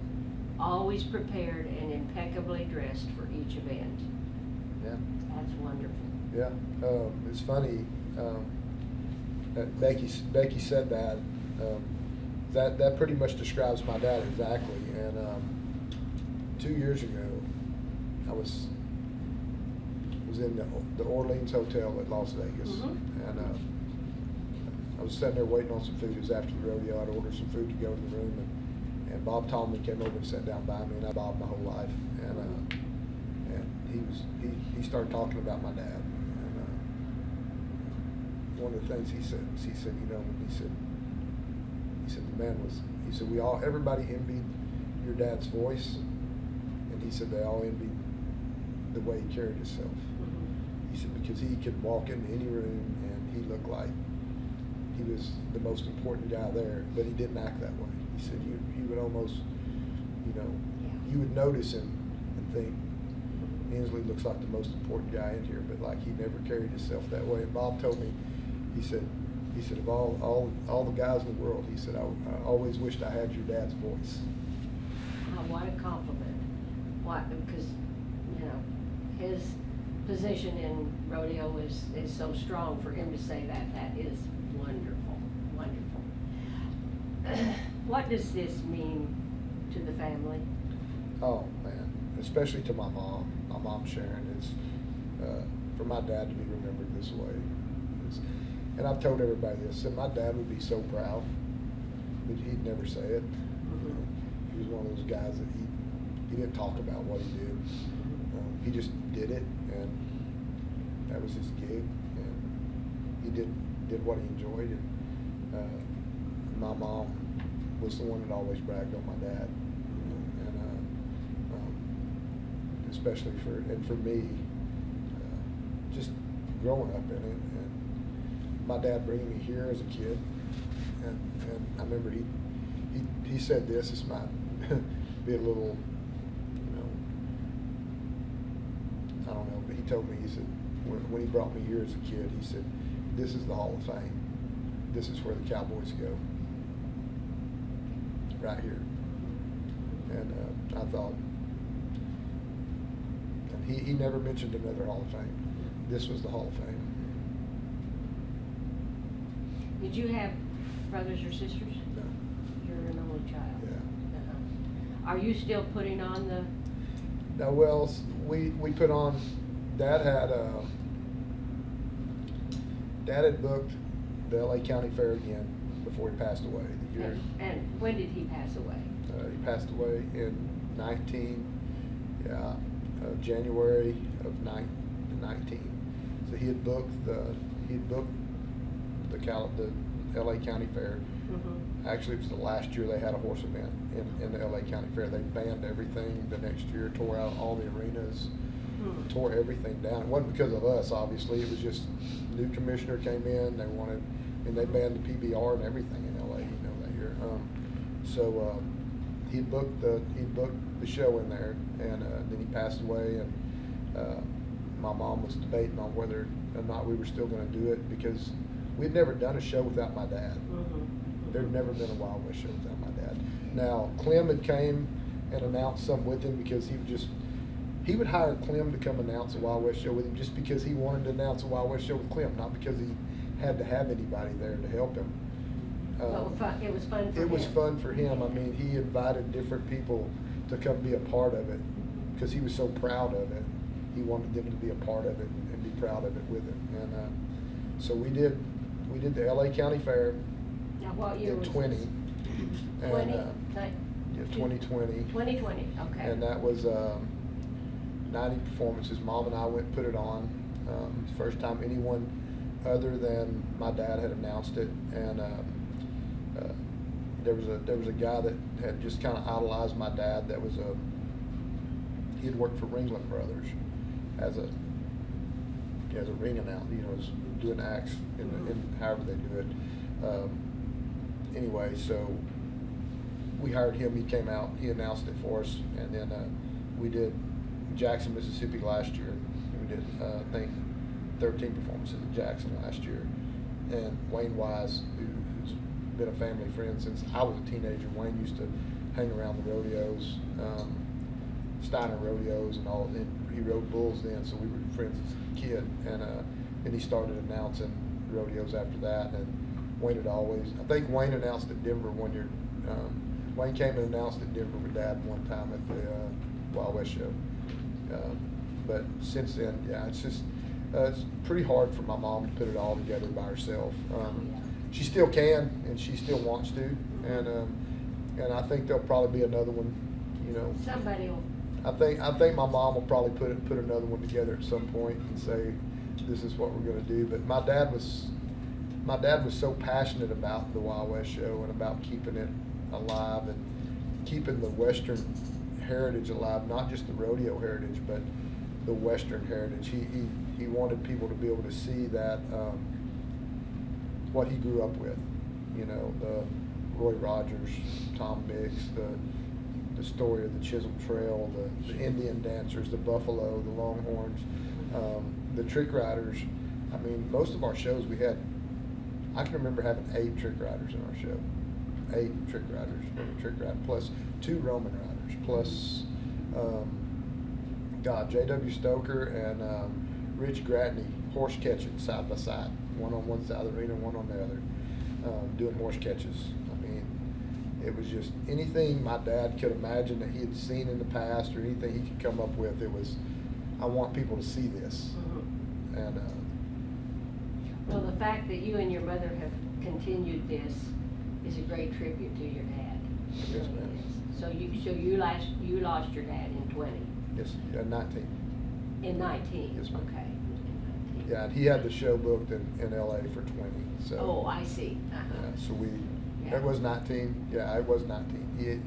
always prepared and impeccably dressed for each event. Yeah. That's wonderful. Yeah. It's funny. Becky said that. that pretty much describes my dad exactly. And 2 years ago, I was in the Orleans Hotel at Las Vegas, and I was sitting there waiting on some food. It was after the rodeo. I'd ordered some food to go in the room, and Bob Tallman came over and sat down by me, and I bobbed my whole life. And he started talking about my dad. And one of the things he said, you know, he said the man was, he said, everybody envied your dad's voice, and he said they all envied the way he carried himself. He said because he could walk into any room and he looked like he was the most important guy there, but he didn't act that way. He said you would almost, you know, you would notice him and think, Endsley looks like the most important guy in here, but like he never carried himself that way. And Bob told me, he said of all the guys in the world, he said, I always wished I had your dad's voice. Oh, what a compliment. Because, you know, his position in rodeo is so strong. For him to say that is wonderful, wonderful. What does this mean to the family? Oh, man, especially to my mom. My mom, Sharon. It's for my dad to be remembered this way. And I've told everybody this, that my dad would be so proud, but he'd never say it. He was one of those guys that he didn't talk about what he did. He just did it, and that was his gig, and he did what he enjoyed. And my mom was the one that always bragged on my dad, and especially for me, just growing up in it, and my dad bringing me here as a kid, and I remember he said this might be a little, you know, I don't know, but he told me, he said, when he brought me here as a kid, he said, this is the Hall of Fame. This is where the Cowboys go. Right here. And I thought, and he never mentioned another Hall of Fame. This was the Hall of Fame. Did you have brothers or sisters? No. You're an only child. Yeah. Are you still putting on the? No, well, we put on. Dad had booked the LA County Fair again before he passed away. The year. And when did he pass away? He passed away in January of 19. So he had booked the LA County Fair. Actually, it was the last year they had a horse event in the LA County Fair. They banned everything the next year, tore out all the arenas, tore everything down. It wasn't because of us, obviously. It was just new commissioner came in. They wanted, and they banned the PBR and everything in LA, you know, that year. So he booked the show in there, and then he passed away. And my mom was debating on whether or not we were still going to do it, because we'd never done a show without my dad. There'd never been a Wild West show without my dad. Now, Clem had came and announced some with him, because he would hire Clem to come announce a Wild West show with him just because he wanted to announce a Wild West show with Clem, not because he had to have anybody there to help him. It was fun for him. It was fun for him. I mean, he invited different people to come be a part of it because he was so proud of it. He wanted them to be a part of it and be proud of it with him. And so we did the LA County Fair. Now, what year in was 20. this? And, 2020. 2020, okay. And that was 90 performances. Mom and I went and put it on. It's the first time anyone other than my dad had announced it. And there was a guy that had just kind of idolized my dad. That was he had worked for Ringling Brothers as a ring announcer, you know, as doing acts in however they do it. Anyway, so we hired him. He came out. He announced it for us, and then we did Jackson, Mississippi last year. We did I think 13 performances in Jackson last year. And Wayne Wise, who's been a family friend since I was a teenager. Wayne used to hang around the rodeos, Steiner Rodeos and all. And he rode bulls then, so we were friends as a kid. And he started announcing rodeos after that. And Wayne had always, I think Wayne announced at Denver one year. Wayne came and announced at Denver with Dad one time at the Wild West show. But since then, yeah, it's just it's pretty hard for my mom to put it all together by herself. She still can, and she still wants to, and I think there'll probably be another one. You know, Somebody will. I think my mom will probably put another one together at some point and say, this is what we're going to do. But my dad was so passionate about the Wild West show and about keeping it alive and keeping the Western heritage alive, not just the rodeo heritage, but the Western heritage. He wanted people to be able to see that what he grew up with, you know, the Roy Rogers, Tom Mix, the story of the Chisholm Trail, the Indian dancers, the buffalo, the longhorns, the trick riders. I mean, most of our shows we had, I can remember having 8 trick riders in our show. 8 trick riders, plus 2 Roman riders, plus J.W. Stoker and Rich Gratney horse catching side by side, one on one side of the arena, one on the other, doing horse catches. I mean, it was just anything my dad could imagine that he had seen in the past or anything he could come up with. It was, I want people to see this. And Well, the fact that you and your mother have continued this is a great tribute to your dad. It Yes, really ma'am. is. So you lost your dad in 20. yes, 19. In 19. Yes, ma'am. Okay. In 19. Yeah, and he had the show booked in L.A. for 20. So. Oh, I see. Yeah, so Yeah. it was 19. Yeah, it was 19.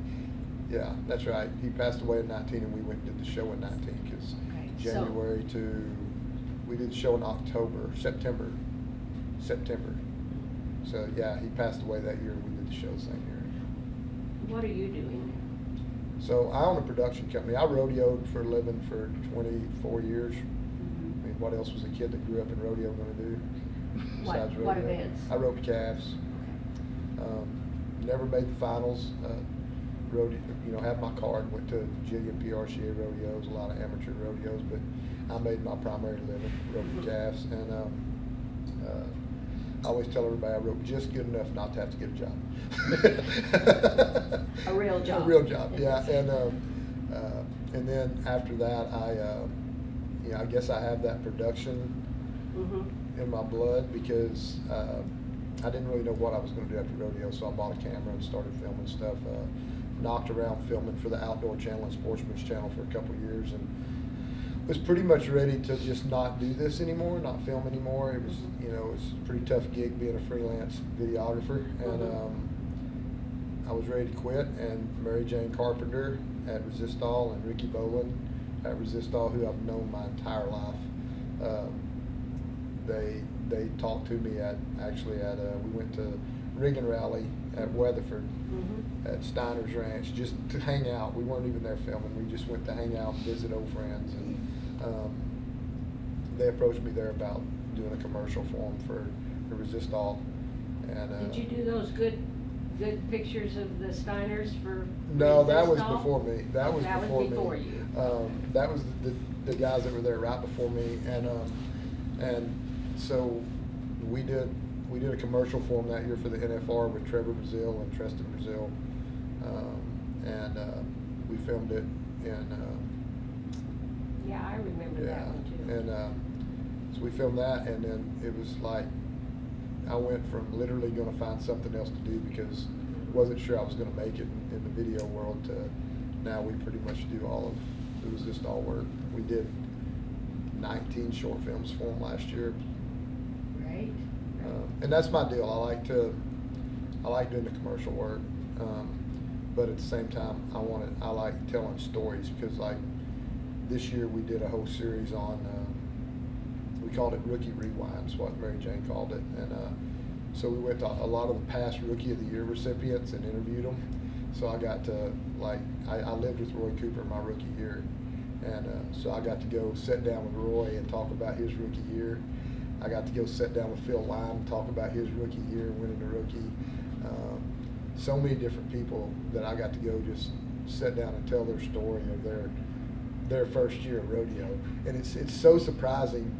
Yeah, that's right. He passed away in 19, and we went and did the show in 19 because Okay, January we did the show in September. So yeah, he passed away that year. We did the show the same year. What are you doing So I own a production company. I rodeoed for a living for 24 years. there? I mean, what else was a kid that grew up in rodeo going to do besides rodeo? What events? I roped calves. Never made the finals. Rodeo, had my card, went to a jillion PRCA rodeos, a lot of amateur rodeos, but I made my primary living roping calves, and I always tell everybody I rope just good enough not to have to get a job. A real job. A real job, yeah. And then after that, I guess I have that production in my blood because I didn't really know what I was going to do after rodeo, so I bought a camera and started filming stuff. Knocked around filming for the Outdoor Channel and Sportsman's Channel for a couple of years, and was pretty much ready to just not do this anymore, not film anymore. It was, it was a pretty tough gig being a freelance videographer, and I was ready to quit. And Mary Jane Carpenter at Resistol and Ricky Boland at Resistol, who I've known my entire life, they talked to me we went to Ring Rally at Weatherford at Steiner's Ranch just to hang out. We weren't even there filming. We just went to hang out and visit old friends. And they approached me there about doing a commercial for them for Resistol. And Did you do those good pictures of the Steiners for? No, that was Resistol? before me. That was before me. Before you. That was the guys that were there right before me, and so we did a commercial for them that year for the NFR with Trevor Brazil and Tristan Brazil, and we filmed it in. Yeah, I remember that one too. And so we filmed that, and then it was like I went from literally going to find something else to do because wasn't sure I was going to make it in the video world to now we pretty much do it was just all work. We did 19 short films for them last year. Right. And that's my deal. I like doing the commercial work, but at the same time, I like telling stories because like this year we did a whole series on. We called it Rookie Rewind, is what Mary Jane called it, and so we went to a lot of the past Rookie of the Year recipients and interviewed them. So I got to I lived with Roy Cooper my rookie year, and so I got to go sit down with Roy and talk about his rookie year. I got to go sit down with Phil Lyon and talk about his rookie year, winning the rookie. So many different people that I got to go just sit down and tell their story of their first year of rodeo. And it's so surprising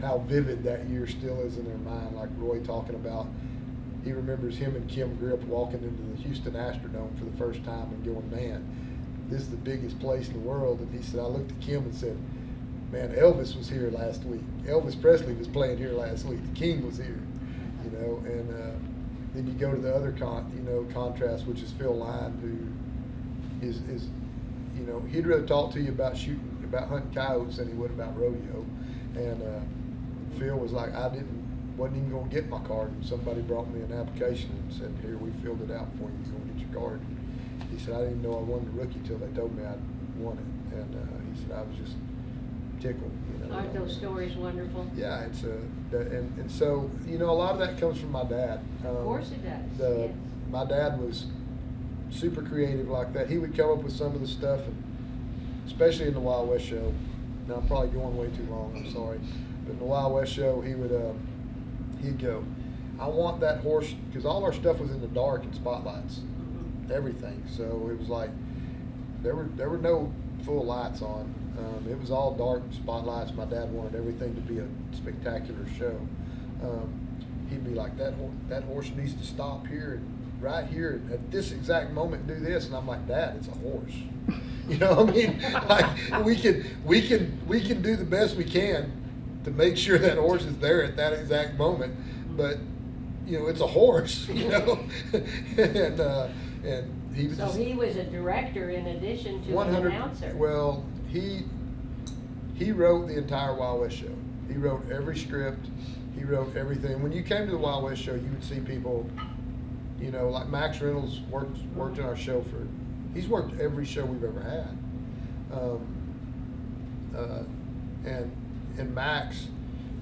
how vivid that year still is in their mind. Like Roy talking about he remembers him and Kim Grip walking into the Houston Astrodome for the first time and going, man, this is the biggest place in the world. And he said, I looked at Kim and said, man, Elvis was here last week. Elvis Presley was playing here last week. The King was here, you know. And then you go to the other contrast, which is Phil Line, who is you know, he'd rather talk to you about about hunting coyotes than he would about rodeo. And Phil was like, wasn't even gonna get my card, and somebody brought me an application and said, here, we filled it out for you, you're gonna get your card. He said, I didn't even know I won the rookie till they told me I won it. And he said, I was just tickled. You know, Aren't those stories wonderful? Yeah, it's and so, you know, a lot of that comes from my dad. Of course it does. Yes. My dad was super creative like that. He would come up with some of the stuff, and especially in the Wild West show. Now I'm probably going way too long, I'm sorry. But in the Wild West show, he'd go, I want that horse, because all our stuff was in the dark and spotlights, everything. So it was like, there were no full lights on. It was all dark spotlights. My dad wanted everything to be a spectacular show. He'd be like, that horse needs to stop here, right here at this exact moment, and do this. And I'm like, Dad, it's a horse. You know what I mean? Like, we can do the best we can to make sure that horse is there at that exact moment, but you know, it's a horse. You know, and he was. So he was a director in addition to 100. an announcer. Well, he wrote the entire Wild West show. He wrote every script. He wrote everything. When you came to the Wild West show, you would see people, you know, like Max Reynolds worked in our show he's worked every show we've ever had. And Max,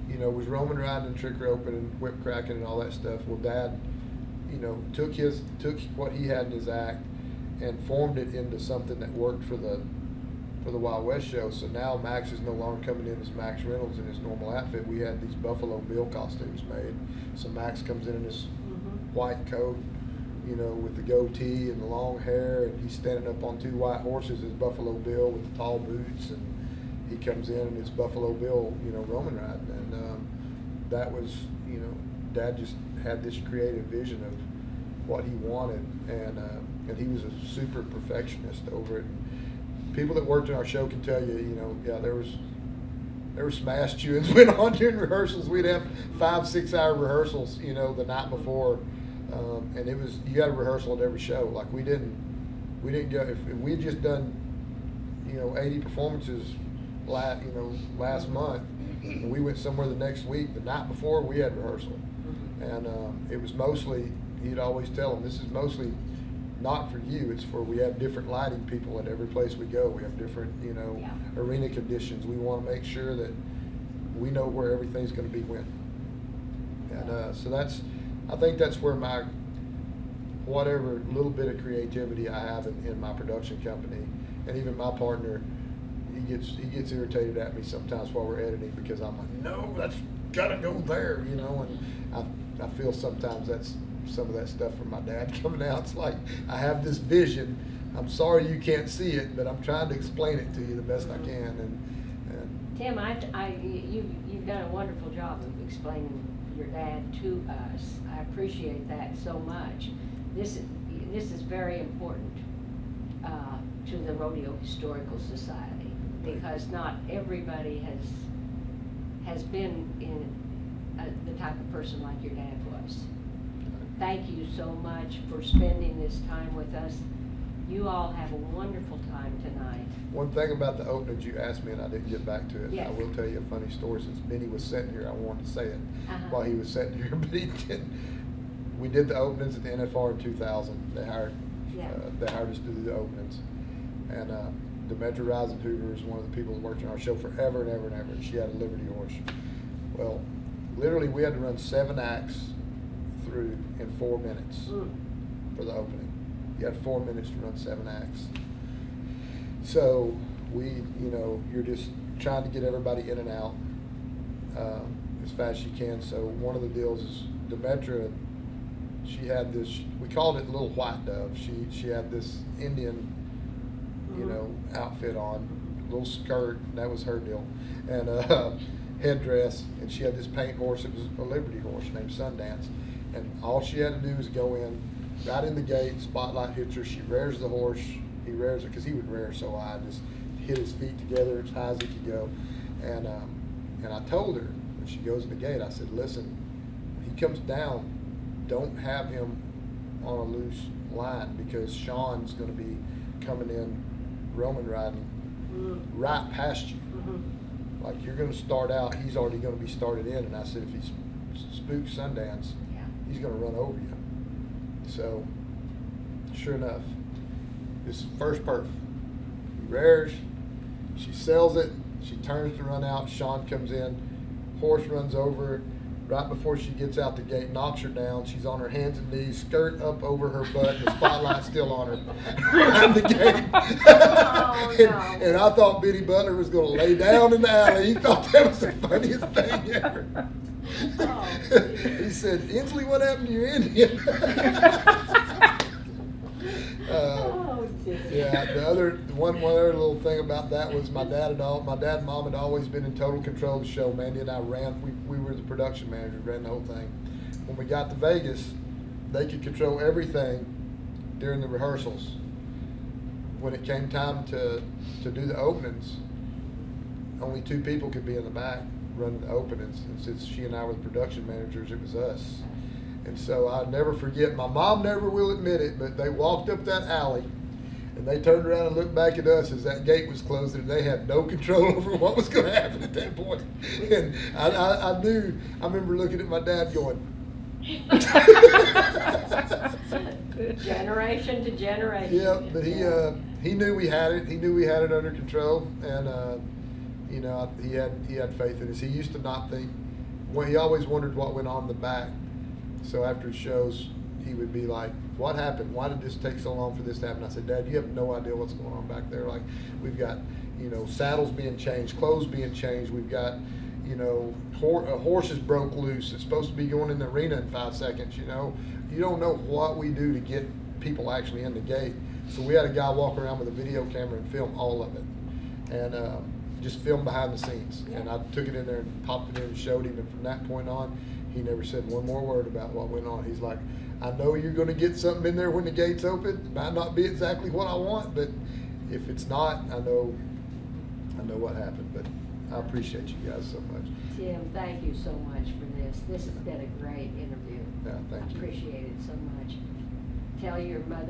you know, was roaming around and trick roping and whip cracking and all that stuff. Well, Dad, you know, took what he had in his act and formed it into something that worked for the Wild West show. So now Max is no longer coming in as Max Reynolds in his normal outfit. We had these Buffalo Bill costumes made. So Max comes in his white coat, you know, with the goatee and the long hair, and he's standing up on two white horses as Buffalo Bill with the tall boots, and he comes in and it's Buffalo Bill, you know, roaming riding. And that was, you know, Dad just had this creative vision of what he wanted, and he was a super perfectionist over it. People that worked in our show can tell you, you know, yeah, there were smash chewings went on during rehearsals. We'd have 5-6 hour rehearsals, you know, the night before, and it was, you got a rehearsal at every show. Like we didn't go, if we'd just done, you know, 80 performances last month, and we went somewhere the next week, the night before we had rehearsal. And it was mostly, he'd always tell them, this is mostly not for you, it's for, we have different lighting people at every place we go. We have different, you know, arena conditions. We want to make sure that we know where everything's going to be when. And so I think that's where my, whatever little bit of creativity I have in my production company, and even my partner, he gets irritated at me sometimes while we're editing, because I'm like, no, that's gotta go there, you know. And I feel sometimes that's some of that stuff from my dad coming out. It's like, I have this vision, I'm sorry you can't see it, but I'm trying to explain it to you the best I can. And Tim, you've done a wonderful job of explaining your dad to us. I appreciate that so much. This is very important to the Rodeo Historical Society, because not everybody has been in the type of person like your dad was. Thank you so much for spending this time with us. You all have a wonderful time tonight. One thing about the openings you asked me, and I didn't get back to it. Yes. I will tell you a funny story. Since Benny was sitting here, I wanted to say it while he was sitting here, but he didn't. We did the openings at the NFR in 2000. They hired us to do the openings, and Demetra Rising Hoover is one of the people that worked on our show forever and ever and ever. She had a Liberty horse. Well, literally, we had to run 7 acts through in 4 minutes for the opening. You had 4 minutes to run 7 acts. So we, you know, you're just trying to get everybody in and out as fast as you can. So one of the deals is Demetra, she had this, we called it Little White Dove. She had this Indian, you know, outfit on, little skirt, that was her deal, and headdress, and she had this paint horse. It was a Liberty horse named Sundance, And all she had to do was go in, right in the gate, spotlight hits her, she rears the horse, he rears it, because he would rear so high, just hit his feet together as high as he could go. And I told her, when she goes to the gate, I said, listen, when he comes down, don't have him on a loose line, because Sean's going to be coming in Roman riding right past you. Like, you're going to start out, he's already going to be started in. And I said, if he spooks Sundance, he's going to run over you. So, sure enough, this is first perf. He rears, she sells it, she turns to run out, Sean comes in, horse runs over her. Right before she gets out the gate, knocks her down. She's on her hands and knees, skirt up over her butt, the spotlight's still on her around the gate. Oh, no. And I thought Benny Butler was going to lay down in the alley. He thought that was the funniest thing ever. Oh, he said, Endsley, what happened to your Indian? Oh, dear. Yeah, one other little thing about that was my dad and mom had always been in total control of the show. Mandy and I we were the production manager, ran the whole thing. When we got to Vegas, they could control everything during the rehearsals. When it came time to do the openings, only 2 people could be in the back running the openings. And since she and I were the production managers, it was us. And so I'll never forget, my mom never will admit it, but they walked up that alley and they turned around and looked back at us as that gate was closing, and they had no control over what was going to happen at that point. And I knew, I remember looking at my dad going, Generation to generation. yeah, but he knew we had it. He knew we had it under control, and you know, he had faith in us. He used to not think, well, he always wondered what went on in the back. So after shows, he would be like, what happened? Why did this take so long for this to happen? I said, Dad, you have no idea what's going on back there. Like, we've got, you know, saddles being changed, clothes being changed. We've got, you know, horses broke loose. It's supposed to be going in the arena in 5 seconds, you know. You don't know what we do to get people actually in the gate. So we had a guy walk around with a video camera and film all of it. And just film behind the scenes. Yeah. And I took it in there and popped it in and showed him. And from that point on, he never said one more word about what went on. He's like, I know you're going to get something in there when the gate's open. It might not be exactly what I want, but if it's not, I know what happened. But I appreciate you guys so much. Tim, thank you so much for this. This has been a great interview. Yeah, thank you. I appreciate it so much. Tell your mother